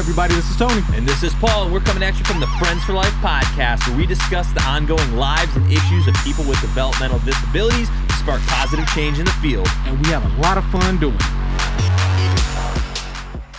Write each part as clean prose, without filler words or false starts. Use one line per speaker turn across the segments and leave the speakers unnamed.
everybody, this is Tony.
And this is Paul, and we're coming at you from the Friends for Life podcast, where we discuss the ongoing lives and issues of people with developmental disabilities to spark positive change in the field.
And we have a lot of fun doing it.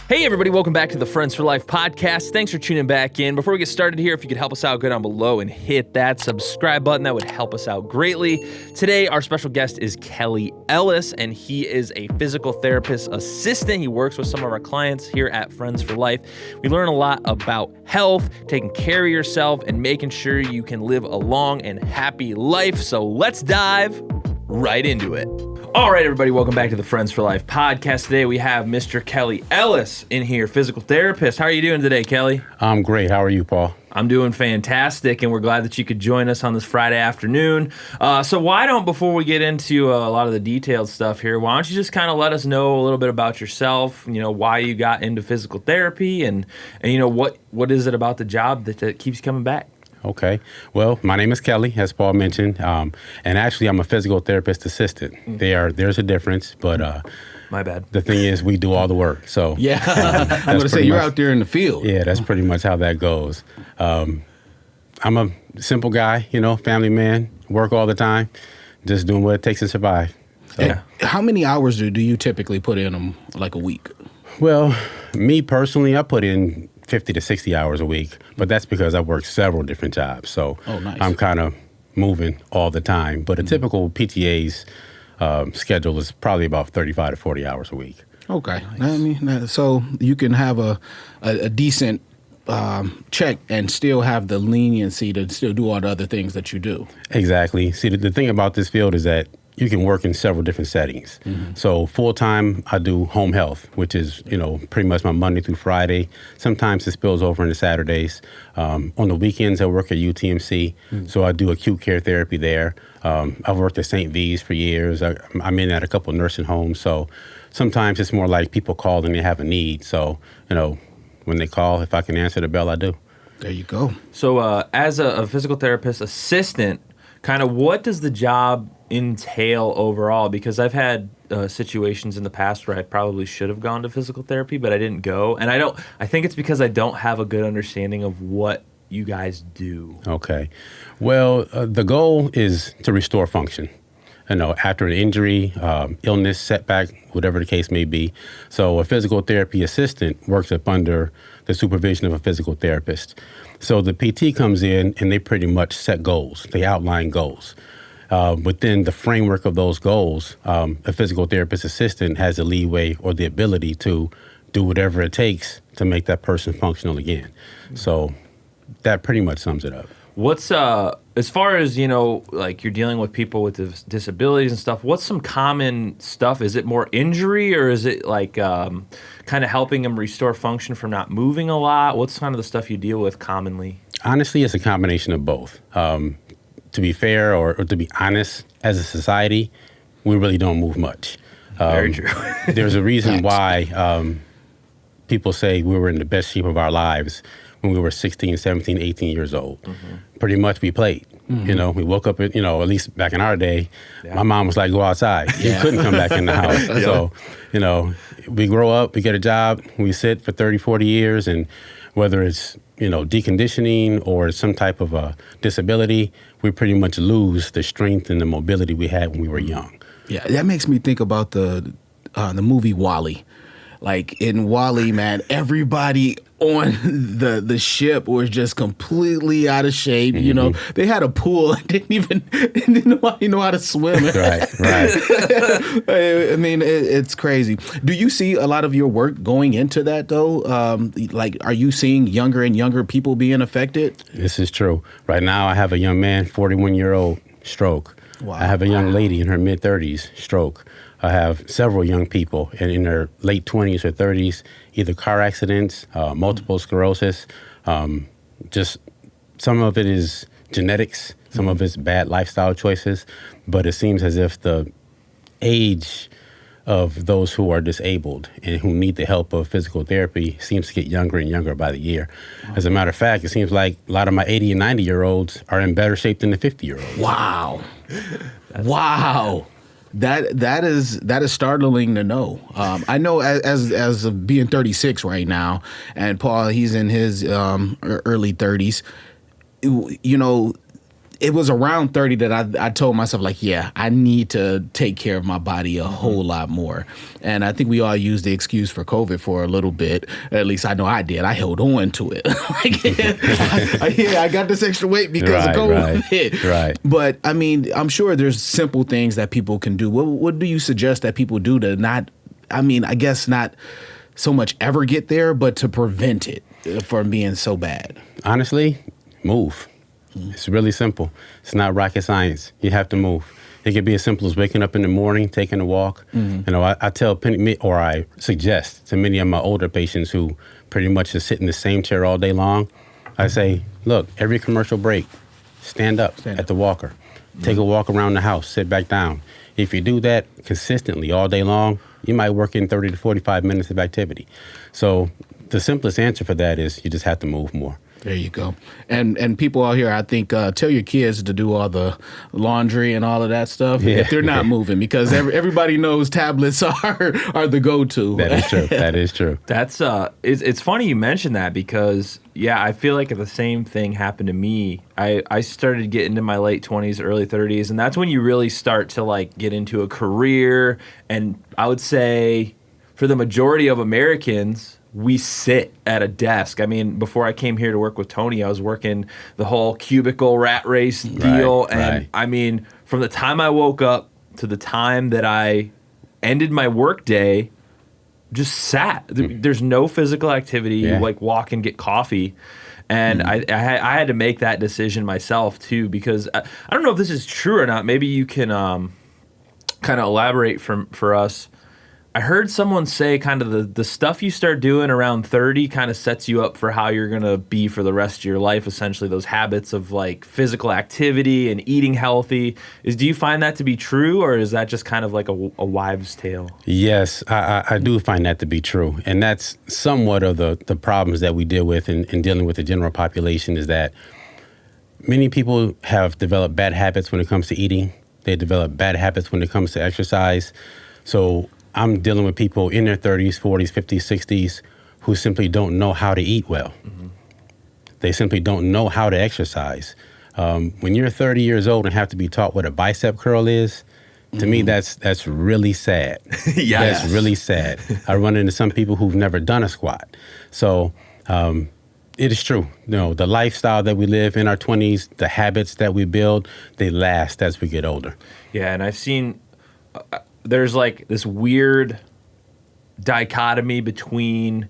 Hey everybody, welcome back to the Friends for Life podcast. Thanks for tuning back in. Before we get started here, if you could help us out, go down below and hit that subscribe button. That would help us out greatly. Today, our special guest is Kelly Ellis, and he is a physical therapist assistant. He works with some of our clients here at Friends for Life. We learn a lot about health, taking care of yourself, and making sure you can live a long and happy life. So let's dive right into it. All right, everybody, welcome back to the Friends for Life podcast. Today we have Mr. Kelly Ellis in here, physical therapist. How are you doing today, Kelly?
I'm great. How are you, Paul?
I'm doing fantastic, and we're glad that you could join us on this Friday afternoon. So why don't, before we get into a lot of the detailed stuff here, why don't you just kind of let us know a little bit about yourself, why you got into physical therapy, and what is it about the job that keeps you coming back?
Okay. Well, my name is Kelly, as Paul mentioned, and actually I'm a physical therapist assistant. There's a difference, but
my bad.
The thing is, we do all the work. So
yeah, I'm going to say you're out there in the field.
Yeah, that's pretty much how that goes. I'm a simple guy, family man, work all the time, just doing what it takes to survive. So.
And how many hours do you typically put in them, like a week?
Well, me personally, I put in 50 to 60 hours a week, but that's because I work several different jobs. So
nice.
I'm kind of moving all the time. But a typical PTA's schedule is probably about 35 to 40 hours a week.
Okay. Nice. I mean, so you can have a decent check and still have the leniency to still do all the other things that you do.
Exactly. See, the thing about this field is that you can work in several different settings. Mm-hmm. So full-time, I do home health, which is, pretty much my Monday through Friday. Sometimes it spills over into Saturdays. On the weekends, I work at UTMC, so I do acute care therapy there. I've worked at St. V's for years. I'm in at a couple of nursing homes, so sometimes it's more like people call and they have a need. So, when they call, if I can answer the bell, I do.
There you go.
So as a physical therapist assistant, kind of what does the job entail overall? Because I've had situations in the past where I probably should have gone to physical therapy, but I didn't go. And I think it's because I don't have a good understanding of what you guys do.
Okay. Well, the goal is to restore function, after an injury, illness, setback, whatever the case may be. So a physical therapy assistant works up under the supervision of a physical therapist. So the PT comes in and they pretty much set goals. They outline goals. Within the framework of those goals, a physical therapist assistant has the leeway or the ability to do whatever it takes to make that person functional again. So that pretty much sums it up.
What's, as far as, like you're dealing with people with disabilities and stuff, what's some common stuff? Is it more injury, or is it like kind of helping them restore function from not moving a lot? What's kind of the stuff you deal with commonly?
Honestly, it's a combination of both. To be fair or to be honest, as a society, we really don't move much.
Very true.
There's a reason why people say we were in the best shape of our lives when we were 16, 17, 18 years old. Mm-hmm. Pretty much we played. Mm-hmm. We woke up at least back in our day, my mom was like, go outside. You couldn't come back in the house. So, we grow up, we get a job, we sit for 30, 40 years, and whether it's deconditioning or some type of a disability, we pretty much lose the strength and the mobility we had when we were young.
Yeah, that makes me think about the movie WALL-E. Like in WALL-E, man, everybody on the ship was just completely out of shape. Mm-hmm. They had a pool and didn't know how to swim.
Right.
I mean, it's crazy. Do you see a lot of your work going into that though? Are you seeing younger and younger people being affected?
This is true. Right now, I have a young man, 41-year-old, stroke. Wow. I have a young lady in her mid-30s, stroke. I have several young people in their late 20s or 30s, either car accidents, multiple sclerosis. Just some of it is genetics, some of it's bad lifestyle choices, but it seems as if the age of those who are disabled and who need the help of physical therapy seems to get younger and younger by the year. As a matter of fact, it seems like a lot of my 80 and 90-year-olds are in better shape than the 50-year-olds.
Wow. Wow. that is startling to know. I know as of being 36 right now, and Paul, he's in his early 30s. You know, it was around 30 that I told myself, like, yeah, I need to take care of my body a whole lot more. And I think we all used the excuse for COVID for a little bit. At least I know I did. I held on to it. I got this extra weight because of COVID.
Right.
But, I mean, I'm sure there's simple things that people can do. What do you suggest that people do to not, I mean, I guess not so much ever get there, but to prevent it from being so bad?
Honestly, move. It's really simple. It's not rocket science. You have to move. It could be as simple as waking up in the morning, taking a walk. You know, I tell, or I suggest to many of my older patients who pretty much just sit in the same chair all day long, I say, look, every commercial break, stand up at the walker. Take a walk around the house, sit back down. If you do that consistently all day long, you might work in 30 to 45 minutes of activity. So the simplest answer for that is you just have to move more.
There you go. And people out here, I think, tell your kids to do all the laundry and all of that stuff if they're not moving, because everybody knows tablets are the go-to.
That is true. That is true.
That's it's funny you mentioned that, because I feel like the same thing happened to me. I started getting into my late 20s, early 30s, and that's when you really start to like get into a career. And I would say for the majority of Americans, we sit at a desk. I mean, before I came here to work with Tony, I was working the whole cubicle rat race deal. And I mean, from the time I woke up to the time that I ended my work day, just sat. There's no physical activity. You like walk and get coffee. And I had to make that decision myself too, because I don't know if this is true or not. Maybe you can kind of elaborate for us. I heard someone say kind of the stuff you start doing around 30 kind of sets you up for how you're going to be for the rest of your life, essentially, those habits of like physical activity and eating healthy. Do you find that to be true, or is that just kind of like a wives' tale?
Yes, I do find that to be true. And that's somewhat of the problems that we deal with in dealing with the general population, is that many people have developed bad habits when it comes to eating. They develop bad habits when it comes to exercise. So I'm dealing with people in their 30s, 40s, 50s, 60s who simply don't know how to eat well. They simply don't know how to exercise. When you're 30 years old and have to be taught what a bicep curl is, to me, that's really sad.
Yes.
That's really sad. I run into some people who've never done a squat. So it is true. You know, the lifestyle that we live in our 20s, the habits that we build, they last as we get older.
Yeah, and I've seen... there's like this weird dichotomy between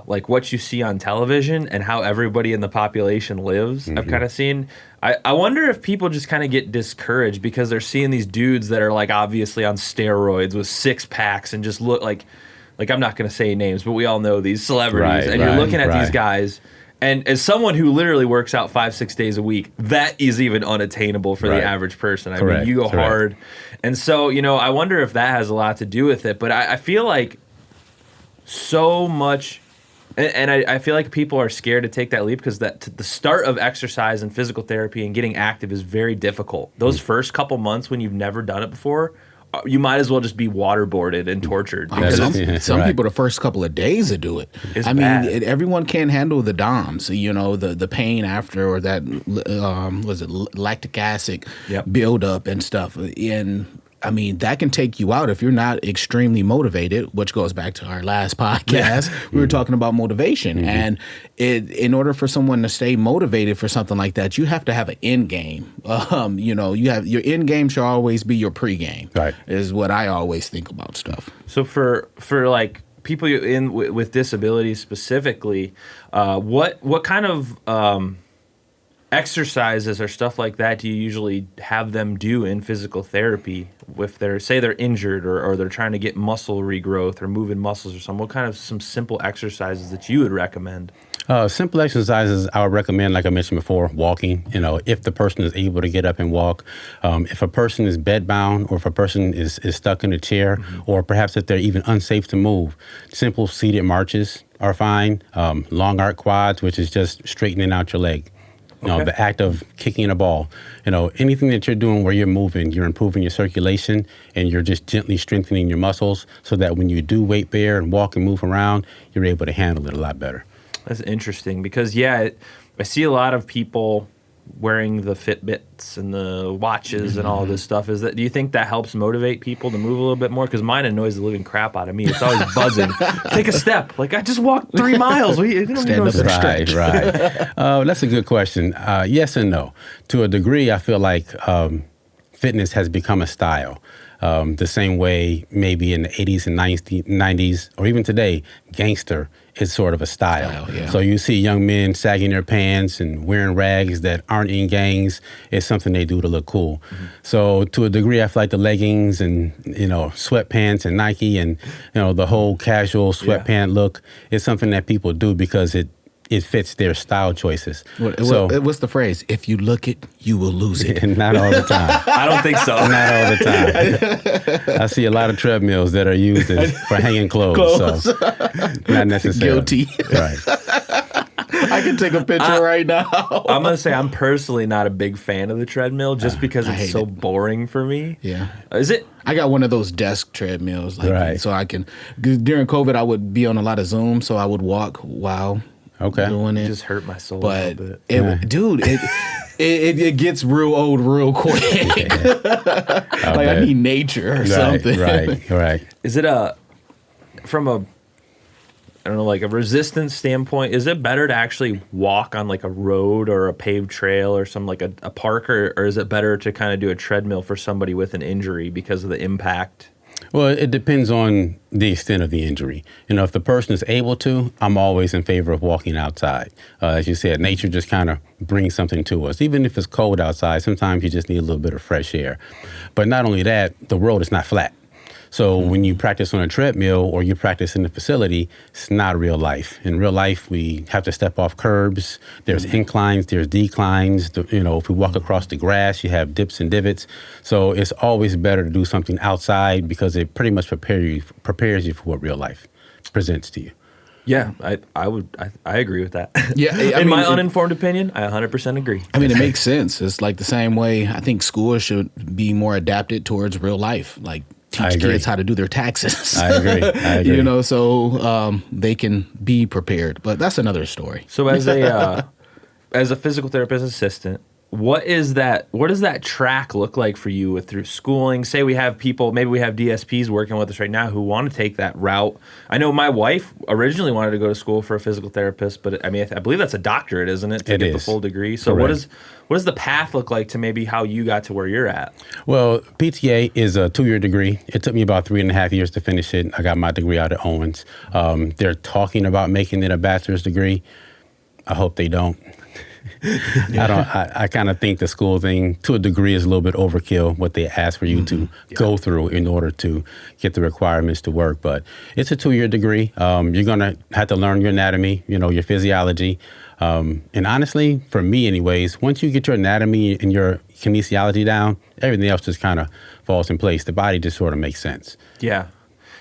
like what you see on television and how everybody in the population lives. I've kind of seen. I wonder if people just kind of get discouraged because they're seeing these dudes that are like obviously on steroids with six packs and just look like I'm not going to say names, but we all know these celebrities, and you're looking at these guys. And as someone who literally works out 5-6 days a week, that is even unattainable for the average person. I mean, you go hard. And so, you know, I wonder if that has a lot to do with it. But I feel like so much, and I feel like people are scared to take that leap because the start of exercise and physical therapy and getting active is very difficult. Those first couple months when you've never done it before, you might as well just be waterboarded and tortured.
Some people, the first couple of days to do it. I mean, everyone can't handle the DOMS, you know, the pain after, or that, lactic acid buildup and stuff. And I mean, that can take you out if you're not extremely motivated, which goes back to our last podcast. We were talking about motivation. And in order for someone to stay motivated for something like that, you have to have an end game. You know, you have your end game should always be your pregame. Right. Is what I always think about stuff.
So for like people with disabilities specifically, what kind of exercises or stuff like that do you usually have them do in physical therapy if they're injured or they're trying to get muscle regrowth or moving muscles or something? What kind of some simple exercises that you would recommend?
Simple exercises I would recommend, like I mentioned before, walking. You know, if the person is able to get up and walk. If a person is bedbound, or if a person is stuck in a chair, or perhaps if they're even unsafe to move, simple seated marches are fine. Long arc quads, which is just straightening out your leg. the act of kicking a ball, anything that you're doing where you're moving, you're improving your circulation and you're just gently strengthening your muscles so that when you do weight bear and walk and move around, you're able to handle it a lot better.
That's interesting because, I see a lot of people wearing the Fitbits and the watches and all this stuff. Do you think that helps motivate people to move a little bit more? Because mine annoys the living crap out of me. It's always buzzing. Take a step. Like, I just walked 3 miles.
Stand up and stretch. Right. That's a good question. Yes and no. To a degree, I feel like fitness has become a style. The same way maybe in the 80s and 90s, or even today, gangster is sort of a style. So you see young men sagging their pants and wearing rags that aren't in gangs. It's something they do to look cool. So to a degree, I feel like the leggings and, sweatpants and Nike and, the whole casual sweatpant look is something that people do because it fits their style choices.
What's the phrase? If you look it, you will lose it.
Not all the time.
I don't think so.
Not all the time. I see a lot of treadmills that are used for hanging clothes. So not necessarily.
Guilty.
Right.
I can take a picture right now.
I'm going to say I'm personally not a big fan of the treadmill just because it's so boring for me.
Yeah.
Is it?
I got one of those desk treadmills. So I can, during COVID, I would be on a lot of Zoom, so I would walk while doing it.
Just hurt my soul
but
a little bit.
Dude, it gets real old real quick. I need nature or something.
Right.
Is it from a resistance standpoint, is it better to actually walk on like a road or a paved trail or some like a park, or is it better to kind of do a treadmill for somebody with an injury because of the impact?
Well, it depends on the extent of the injury. If the person is able to, I'm always in favor of walking outside. As you said, nature just kind of brings something to us. Even if it's cold outside, sometimes you just need a little bit of fresh air. But not only that, the road is not flat. So when you practice on a treadmill or you practice in the facility, it's not real life. In real life, we have to step off curbs. There's inclines, there's declines. If we walk across the grass, you have dips and divots. So it's always better to do something outside because it pretty much prepares you for what real life presents to you.
Yeah, I agree with that.
Yeah,
in my uninformed opinion, I 100% agree.
I mean, it makes sense. It's like the same way I think schools should be more adapted towards real life. Like, teach kids how to do their taxes.
I agree.
So they can be prepared. But that's another story.
So as a physical therapist assistant, what does that track look like for you through schooling? Say we have people, maybe we have DSPs working with us right now who want to take that route. I know my wife originally wanted to go to school for a physical therapist, but I believe that's a doctorate, isn't it? To get the full degree. So what does the path look like to maybe how you got to where you're at?
Well, PTA is a 2-year degree. It took me about 3.5 years to finish it. I got my degree out at Owens. They're talking about making it a bachelor's degree. I hope they don't. I kind of think the school thing, to a degree, is a little bit overkill, what they ask for you to go through in order to get the requirements to work. But it's a 2-year degree. You're going to have to learn your anatomy, your physiology. And honestly, for me anyways, once you get your anatomy and your kinesiology down, everything else just kind of falls in place. The body just sort of makes sense.
Yeah.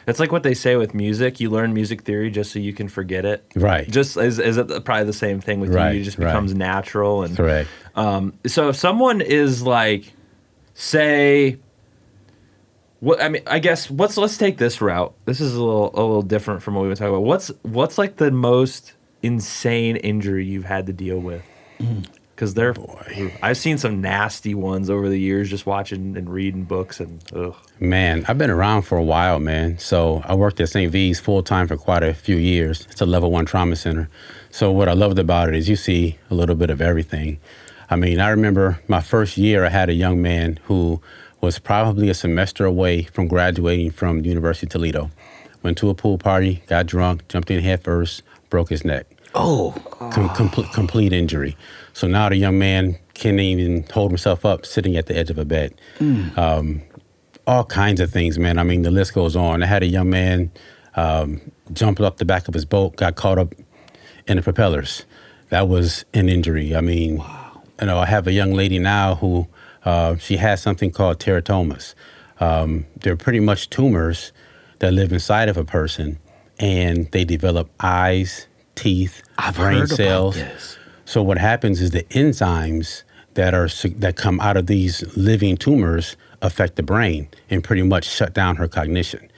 It's like what they say with music. You learn music theory just so you can forget it.
Right.
Just is it probably the same thing with you? It just becomes natural. And
correct.
So if someone is like, say, let's take this route. This is a little different from what we were talking about. What's like the most insane injury you've had to deal with? Because I've seen some nasty ones over the years just watching and reading books and ugh.
Man, I've been around for a while, man. So I worked at St. V's full-time for quite a few years. It's a level 1 trauma center. So what I loved about it is you see a little bit of everything. I mean, I remember my first year, I had a young man who was probably a semester away from graduating from the University of Toledo. Went to a pool party, got drunk, jumped in head first, broke his neck. Complete injury. So now the young man can't even hold himself up sitting at the edge of a bed. All kinds of things, man. I mean, the list goes on. I had a young man jump up the back of his boat, got caught up in the propellers. That was an injury. I mean, I have a young lady now who she has something called teratomas. They're pretty much tumors that live inside of a person, and they develop eyes, teeth, brain cells. So what happens is the enzymes that come out of these living tumors affect the brain and pretty much shut down her cognition.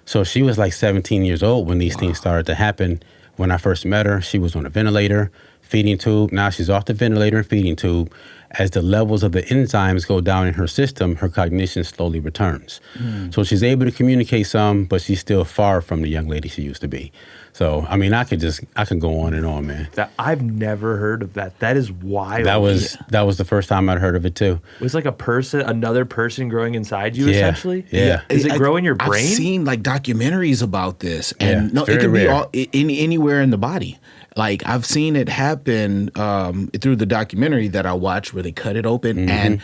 So she was like 17 years old when these things started to happen. When I first met her, she was on a ventilator, feeding tube. Now she's off the ventilator and feeding tube. As the levels of the enzymes go down in her system, her cognition slowly returns. So she's able to communicate some, but she's still far from the young lady she used to be. So, I mean, I can go on and on, man.
I've never heard of that. That is wild.
That was the first time I'd heard of it too.
It was like another person growing inside you, essentially?
Yeah.
Is it grow in your brain?
I've seen like documentaries about this, and
Yeah,
it can
rare.
be anywhere in the body. Like I've seen it happen through the documentary that I watched where they cut it open, and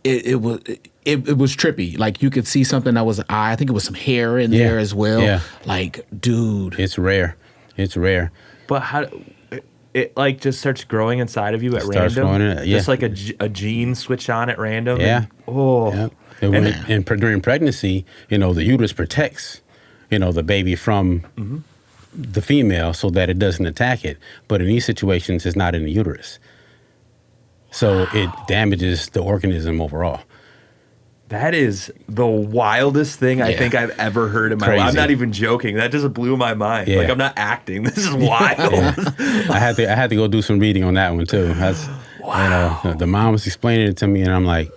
it was trippy. Like you could see something that was I think it was some hair in there as well.
Yeah.
Like, dude,
It's rare.
But how it like just starts growing inside of you at
Starts
random?
growing in it, yeah.
Just like a gene switch on at random?
Yeah.
And,
And during pregnancy, the uterus protects, the baby from the female so that it doesn't attack it. But in these situations, it's not in the uterus. So it damages the organism overall.
That is the wildest thing I think I've ever heard in my life. I'm not even joking. That just blew my mind.
Yeah.
Like, I'm not acting. This is wild.
I had to go do some reading on that one too. The mom was explaining it to me, and I'm like,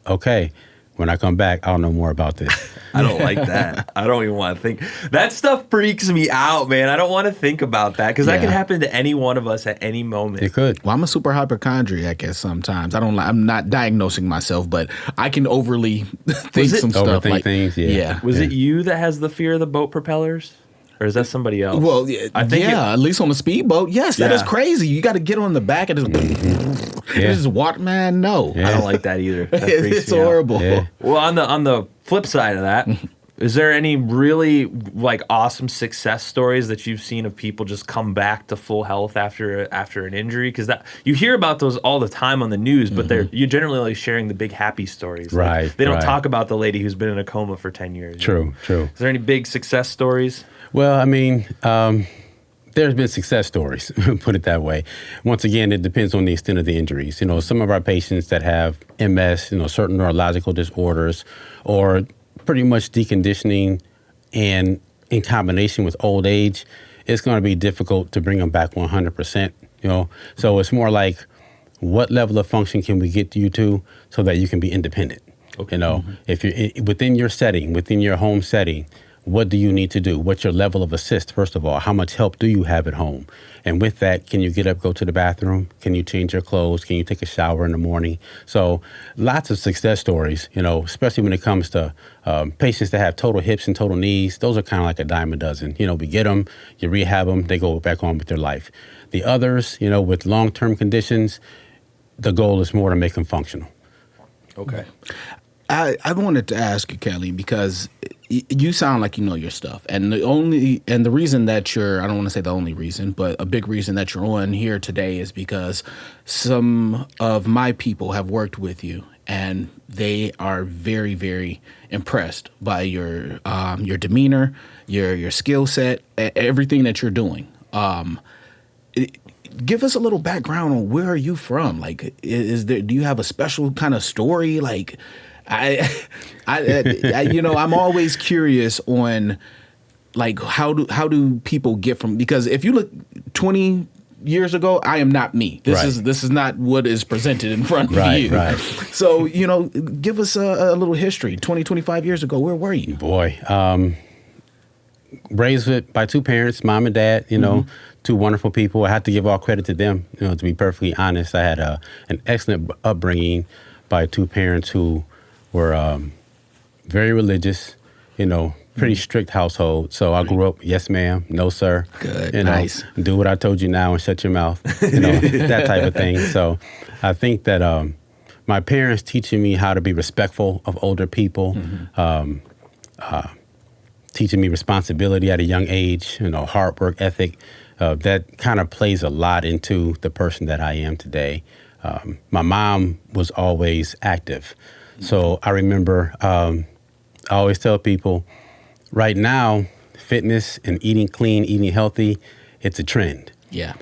okay, when I come back, I'll know more about this.
I don't like that. I don't even want to think. That stuff freaks me out, man. I don't want to think about that because that could happen to any one of us at any moment.
It could.
Well, I'm a super hypochondriac, I guess, sometimes. I'm not diagnosing myself, but I can overly think some stuff.
Overthink
Like,
things, yeah.
Was it you that has the fear of the boat propellers? Or is that somebody else?
Well,
I think
at least on a speedboat. Yes, that is crazy. You got to get on the back and just water, man. No,
I don't like that either. That freaks
it's
me out.
horrible.
Yeah.
Well, on the flip side of that, is there any really like awesome success stories that you've seen of people just come back to full health after an injury? Because that you hear about those all the time on the news, but you're generally like sharing the big happy stories.
Right.
Like, they don't talk about the lady who's been in a coma for 10 years.
True.
Is there any big success stories?
Well, I mean, there's been success stories, put it that way. Once again, it depends on the extent of the injuries. Some of our patients that have MS, certain neurological disorders, or pretty much deconditioning, and in combination with old age, it's going to be difficult to bring them back 100%. So it's more like, what level of function can we get you to so that you can be independent? Okay. If you're within your setting, within your home setting, what do you need to do? What's your level of assist, first of all? How much help do you have at home? And with that, can you get up, go to the bathroom? Can you change your clothes? Can you take a shower in the morning? So lots of success stories, especially when it comes to patients that have total hips and total knees. Those are kind of like a dime a dozen. We get them, you rehab them, they go back on with their life. The others, with long-term conditions, the goal is more to make them functional.
Okay.
I wanted to ask you, Kelly, because you sound like you know your stuff, and the reason that I don't want to say the only reason, but a big reason that you're on here today is because some of my people have worked with you, and they are very, very impressed by your demeanor, your skill set, everything that you're doing. Give us a little background on where are you from? Like, do you have a special kind of story? Like, I'm always curious on, like, how do people get from, because if you look 20 years ago, I am not me. This is not what is presented in front of you.
Right.
So, give us a little history. 20, 25 years ago, where were you?
Boy, raised by two parents, mom and dad, two wonderful people. I have to give all credit to them, to be perfectly honest. I had an excellent upbringing by two parents who were very religious, pretty strict household. So I grew up, yes, ma'am, no, sir.
Good, nice.
Do what I told you now and shut your mouth, that type of thing. So I think that my parents teaching me how to be respectful of older people, teaching me responsibility at a young age, hard work ethic, that kind of plays a lot into the person that I am today. My mom was always active. So I remember, I always tell people, right now, fitness and eating clean, eating healthy, it's a trend.
Yeah.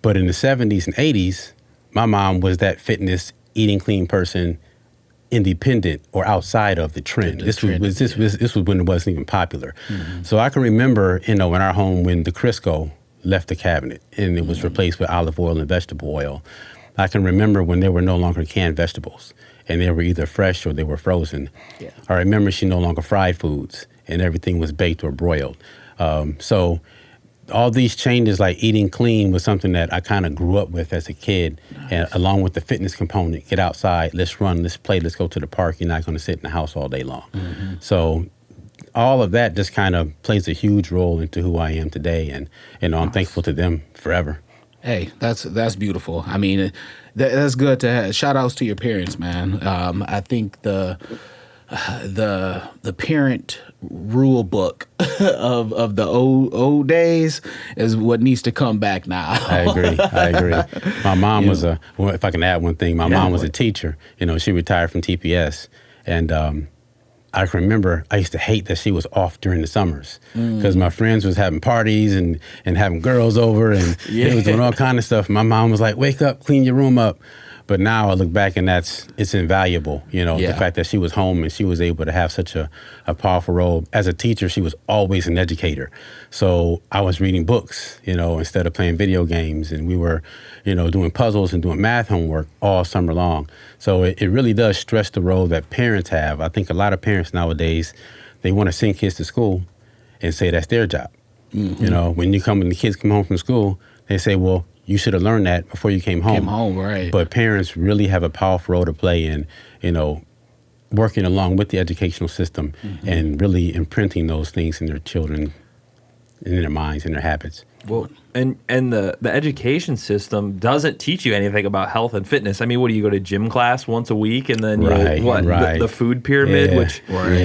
But in the 70s and 80s, my mom was that fitness, eating clean person, independent or outside of the trend. This was when it wasn't even popular. So I can remember, in our home when the Crisco left the cabinet and it was replaced with olive oil and vegetable oil. I can remember when there were no longer canned vegetables and they were either fresh or they were frozen. Yeah. I remember she no longer fried foods and everything was baked or broiled. So all these changes, like eating clean, was something that I kind of grew up with as a kid. Nice. And along with the fitness component, get outside, let's run, let's play, let's go to the park. You're not going to sit in the house all day long. So all of that just kind of plays a huge role into who I am today. And, I'm thankful to them forever.
Hey, that's beautiful. I mean, that's good to have. Shout outs to your parents, man. I think the parent rule book of the old days is what needs to come back now.
I agree. My mom was if I can add one thing, my mom was a teacher. She retired from TPS, and I can remember I used to hate that she was off during the summers because my friends was having parties and having girls over and they was doing all kind of stuff. My mom was like, wake up, clean your room up. But now I look back and it's invaluable, the fact that she was home and she was able to have such a powerful role. As a teacher, she was always an educator. So I was reading books, instead of playing video games. And we were, doing puzzles and doing math homework all summer long. So it really does stress the role that parents have. I think a lot of parents nowadays, they want to send kids to school and say that's their job. When the kids come home from school, they say, well, you should have learned that before you came home.
Right.
But parents really have a powerful role to play in, working along with the educational system and really imprinting those things in their children, in their minds, in their habits.
Well, and the education system doesn't teach you anything about health and fitness. I mean, what do you go to gym class once a week and then the food pyramid, which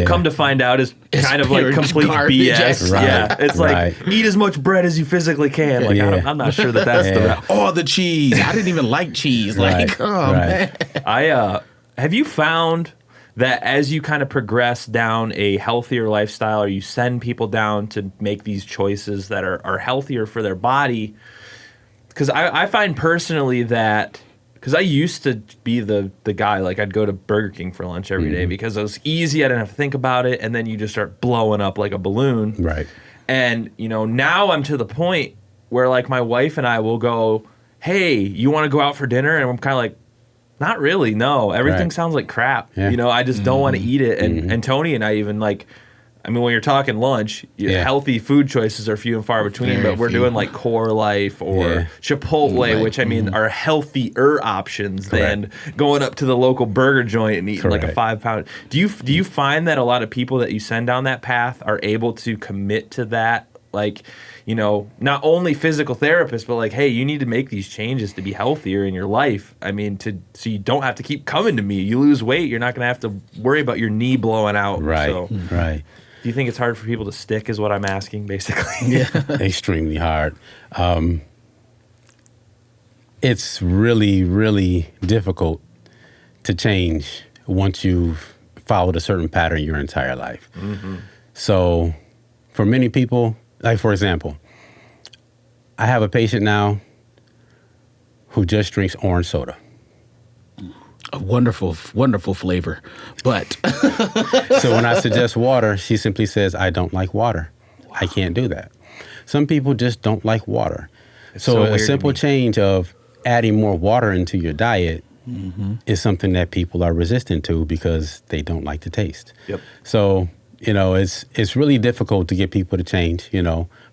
come to find out is kind of like complete BS.
Right.
Yeah, it's like eat as much bread as you physically can. Like I'm not sure that's the
the cheese. I didn't even like cheese. Man.
Have you found that as you kind of progress down a healthier lifestyle, or you send people down to make these choices that are healthier for their body? Because I find personally that, because I used to be the guy, like I'd go to Burger King for lunch every day because it was easy, I didn't have to think about it, and then you just start blowing up like a balloon.
Right.
And, now I'm to the point where like my wife and I will go, hey, you want to go out for dinner? And I'm kind of like, not really, no. Everything sounds like crap. Yeah. I just don't want to eat it. And Tony and I even when you're talking lunch, healthy food choices are few and far between, but we're doing like Core Life or Chipotle, which are healthier options than going up to the local burger joint and eating like a 5-pound. Do you find that a lot of people that you send down that path are able to commit to that? Like, not only physical therapists, but like, hey, you need to make these changes to be healthier in your life. I mean, so you don't have to keep coming to me. You lose weight, you're not going to have to worry about your knee blowing out.
Right,
so,
right.
Do you think it's hard for people to stick is what I'm asking, basically?
Yeah. Extremely hard. It's really, really difficult to change once you've followed a certain pattern your entire life. So for many people, like, for example, I have a patient now who just drinks orange soda.
A wonderful, wonderful flavor. But
so when I suggest water, she simply says, I don't like water. Wow. I can't do that. Some people just don't like water. So a simple change of adding more water into your diet is something that people are resistant to because they don't like the taste. Yep. So it's really difficult to get people to change,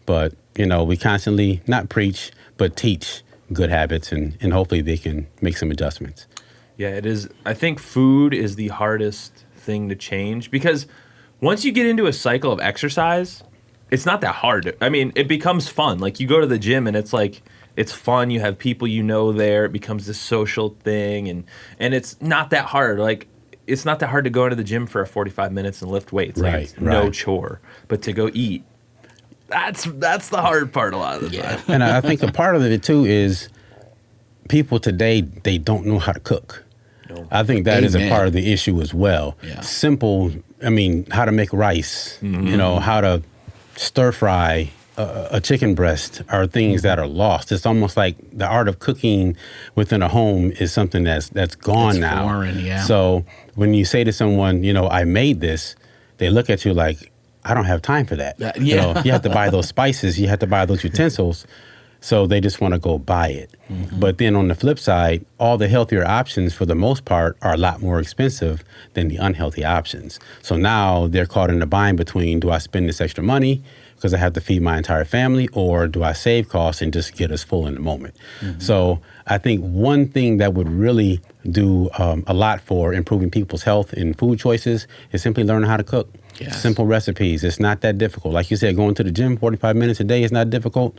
but, we constantly not preach, but teach good habits and hopefully they can make some adjustments.
Yeah, it is. I think food is the hardest thing to change because once you get into a cycle of exercise, it's not that hard. I mean, it becomes fun. Like you go to the gym and it's like, it's fun. You have people there. It becomes this social thing and it's not that hard. Like, it's not that hard to go into the gym for 45 minutes and lift weights. Like it's no chore. But to go eat, that's the hard part a lot of the time.
And I think a part of it too is people today, they don't know how to cook. No. I think that is a part of the issue as well. Yeah. Simple, how to make rice, how to stir fry a chicken breast are things that are lost. It's almost like the art of cooking within a home is something that's gone now.
Foreign, yeah.
So when you say to someone, I made this, they look at you like, I don't have time for that. You have to buy those spices. You have to buy those utensils. So they just want to go buy it. Mm-hmm. But then on the flip side, all the healthier options for the most part are a lot more expensive than the unhealthy options. So now they're caught in the bind between, do I spend this extra money because I have to feed my entire family, or do I save costs and just get us full in the moment? Mm-hmm. So I think one thing that would really do a lot for improving people's health and food choices is simply learning how to cook.
Yes.
Simple recipes. It's not that difficult. Like you said, going to the gym 45 minutes a day is not difficult.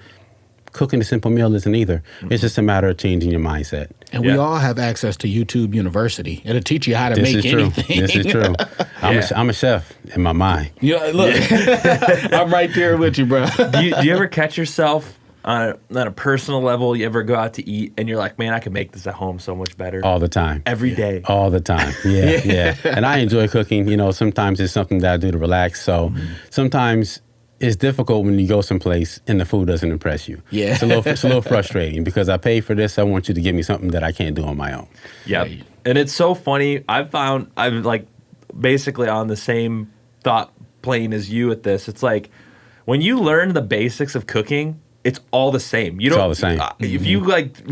Cooking a simple meal isn't either. Mm-hmm. It's just a matter of changing your mindset.
And we all have access to YouTube University. It'll teach you how to make anything.
This is true. I'm a chef in my mind.
Yeah, look, I'm right there with you, bro.
Do you ever catch yourself on a personal level? You ever go out to eat and you're like, man, I can make this at home so much better?
All the time.
Every day.
All the time. Yeah. And I enjoy cooking. Sometimes it's something that I do to relax. So sometimes it's difficult when you go someplace and the food doesn't impress you.
Yeah.
It's a little frustrating because I paid for this. I want you to give me something that I can't do on my own.
Yep. And it's so funny. I'm like basically on the same thought plane as you at this. It's like when you learn the basics of cooking, it's all the same. It's
all the same.
If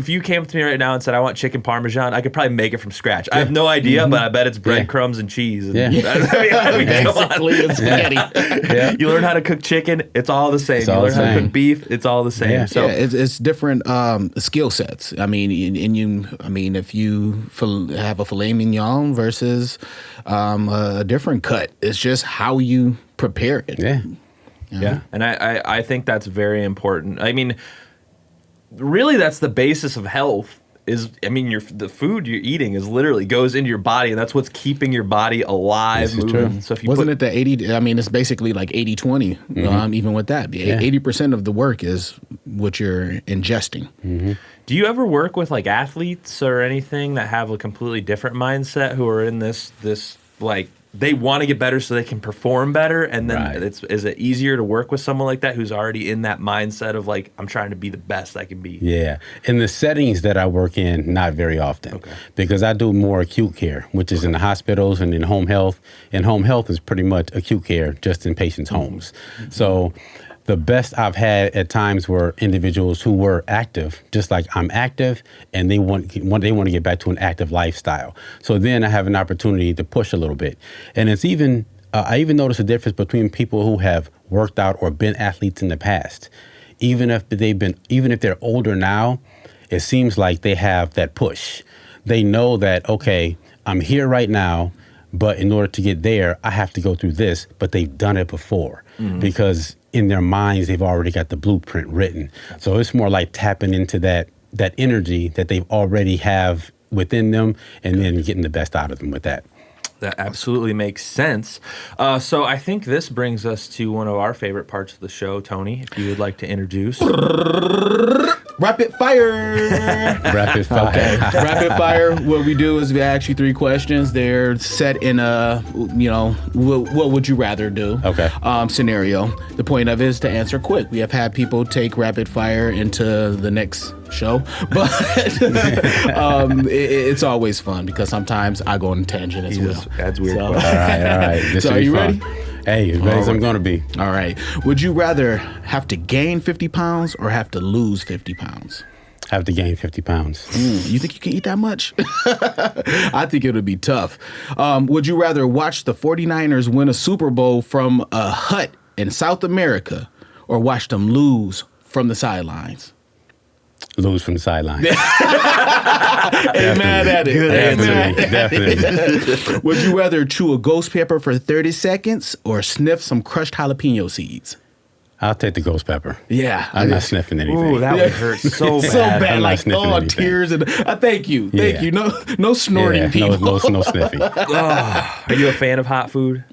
you came to me right now and said I want chicken parmesan, I could probably make it from scratch. I have no idea, but I bet it's breadcrumbs and cheese. And
Basically, it's spaghetti.
You learn how to cook chicken, it's all the same. You learn how to cook beef, it's all the same.
Yeah.
So
it's different skill sets. I mean, if you have a filet mignon versus a different cut, it's just how you prepare it.
Yeah.
Yeah, and I think that's very important. I mean, really, that's the basis of health. The food you're eating goes into your body, and that's what's keeping your body alive.
This is true.
So if you
Wasn't it the 80? I mean, it's basically like 80-20, even with that. 80% of the work is what you're ingesting.
Mm-hmm.
Do you ever work with like athletes or anything that have a completely different mindset who are in this like, they want to get better so they can perform better, and then is it easier to work with someone like that who's already in that mindset of like, I'm trying to be the best I can be?
Yeah. In the settings that I work in, not very often. Okay. Because I do more acute care, which is in the hospitals and in home health. And home health is pretty much acute care just in patients' homes. Mm-hmm. So the best I've had at times were individuals who were active, just like I'm active, and they want to get back to an active lifestyle. So then I have an opportunity to push a little bit. And it's even I even notice a difference between people who have worked out or been athletes in the past. Even if they're older now, it seems like they have that push. They know that, okay, I'm here right now, but in order to get there, I have to go through this, but they've done it before. Mm-hmm. Because in their minds, they've already got the blueprint written. So it's more like tapping into that energy that they already have within them and then getting the best out of them with that.
That absolutely makes sense. So I think this brings us to one of our favorite parts of the show, Tony, if you would like to introduce.
Rapid fire.
Rapid fire.
Okay. Rapid fire. What we do is we ask you 3 questions. They're set in a, what would you rather do?
Okay.
Scenario. The point of it is to answer quick. We have had people take rapid fire into the next show, but it's always fun because sometimes I go on a tangent as well.
That's weird.
So,
all right.
So are you ready?
Hey, as ready as I'm going to be.
All right. Would you rather have to gain 50 pounds or have to lose 50 pounds?
Have to gain 50 pounds.
You think you can eat that much? I think it would be tough. Would you rather watch the 49ers win a Super Bowl from a hut in South America or watch them lose from the sidelines?
Lose from the sideline.
Ain't mad at it.
Definitely.
Would you rather chew a ghost pepper for 30 seconds or sniff some crushed jalapeno seeds?
I'll take the ghost pepper.
Yeah.
I'm not sniffing anything.
Ooh, that would hurt so bad.
So bad.
I'm
Like,
anything.
tears. And thank you. Thank you. No snorting, people.
No sniffing.
Are you a fan of hot food?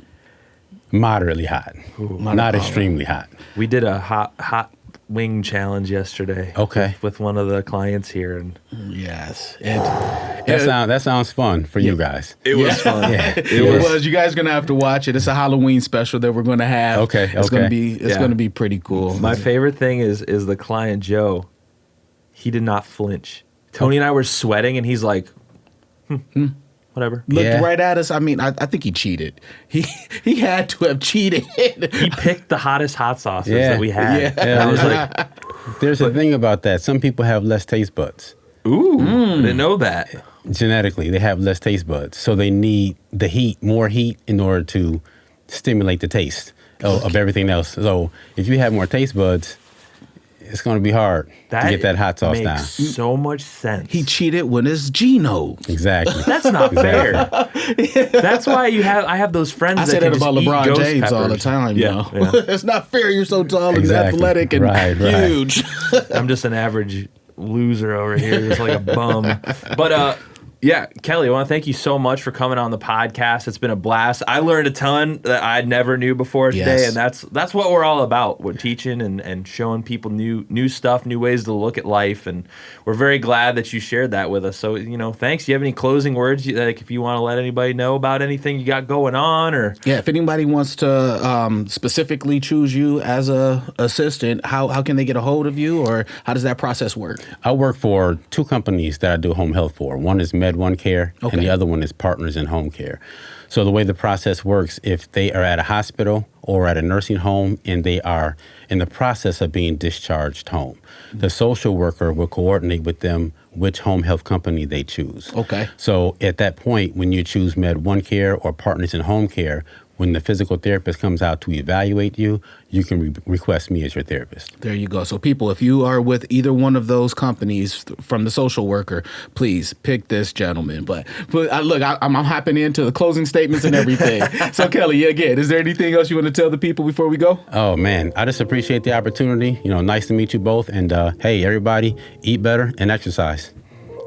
Moderately hot. Not extremely hot.
We did a hot wing challenge yesterday.
Okay.
With one of the clients here, and
Yes.
That sounds fun for you guys.
it was fun.
Yeah.
It was. You guys are gonna have to watch it. It's a Halloween special that we're gonna have.
Okay,
It's
okay.
gonna be. It's
Yeah.
gonna be pretty cool.
My favorite thing is the client Joe. He did not flinch. Tony and I were sweating, and he's like, whatever.
Looked
Yeah.
right at us. I mean, I think he cheated. He had to have cheated.
He picked the hottest hot sauces
Yeah.
that we had.
Yeah.
And I was like,
There's a thing about that. Some people have less taste buds.
ooh, I didn't know that.
Genetically, they have less taste buds. So they need the heat, more heat, in order to stimulate the taste of everything else. So if you have more taste buds, it's going to be hard to get that hot sauce
makes
down.
so much sense.
He cheated when it's Gino.
Exactly.
That's not fair. That's why I have those friends.
I
that
say
can
that
just
about
eat
LeBron
ghost
James all the
peppers.
time.
Yeah,
You know? It's not fair. You're so tall and
Exactly.
athletic and
Right.
huge.
I'm just an average loser over here, just like a bum. But yeah, Kelly, I want to thank you so much for coming on the podcast. It's been a blast. I learned a ton that I never knew before today,
Yes.
and that's what we're all about. We're teaching and showing people new stuff, new ways to look at life, and we're very glad that you shared that with us. So, thanks. Do you have any closing words, like if you want to let anybody know about anything you got going on, or
Yeah, if anybody wants to specifically choose you as a assistant, how can they get a hold of you, or how does that process work?
I work for two companies that I do home health for. One is Med One Care,
Okay.
and the other one is Partners in Home Care. So the way the process works, if they are at a hospital or at a nursing home and they are in the process of being discharged home, the social worker will coordinate with them which home health company they choose.
Okay.
So at that point, when you choose Med One Care or Partners in Home Care, when the physical therapist comes out to evaluate you, you can request me as your therapist.
There you go. So people, if you are with either one of those companies from the social worker, please pick this gentleman. But look, I'm hopping into the closing statements and everything. So Kelly, again, is there anything else you want to tell the people before we go?
Oh, man, I just appreciate the opportunity. Nice to meet you both. And hey, everybody, eat better and exercise.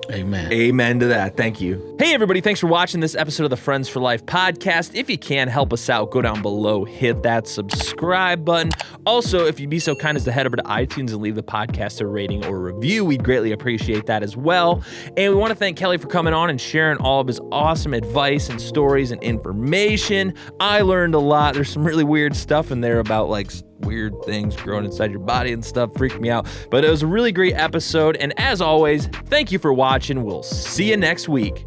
Amen.
amen to that. Thank you. Hey, everybody. Thanks for watching this episode of the Friends for Life podcast. If you can help us out, go down below, hit that subscribe button. Also, if you'd be so kind as to head over to iTunes and leave the podcast a rating or review, we'd greatly appreciate that as well. And we want to thank Kelly for coming on and sharing all of his awesome advice and stories and information. I learned a lot. There's some really weird stuff in there about like weird things growing inside your body and stuff. Freaked me out. But it was a really great episode. And as always, thank you for watching. We'll see you next week.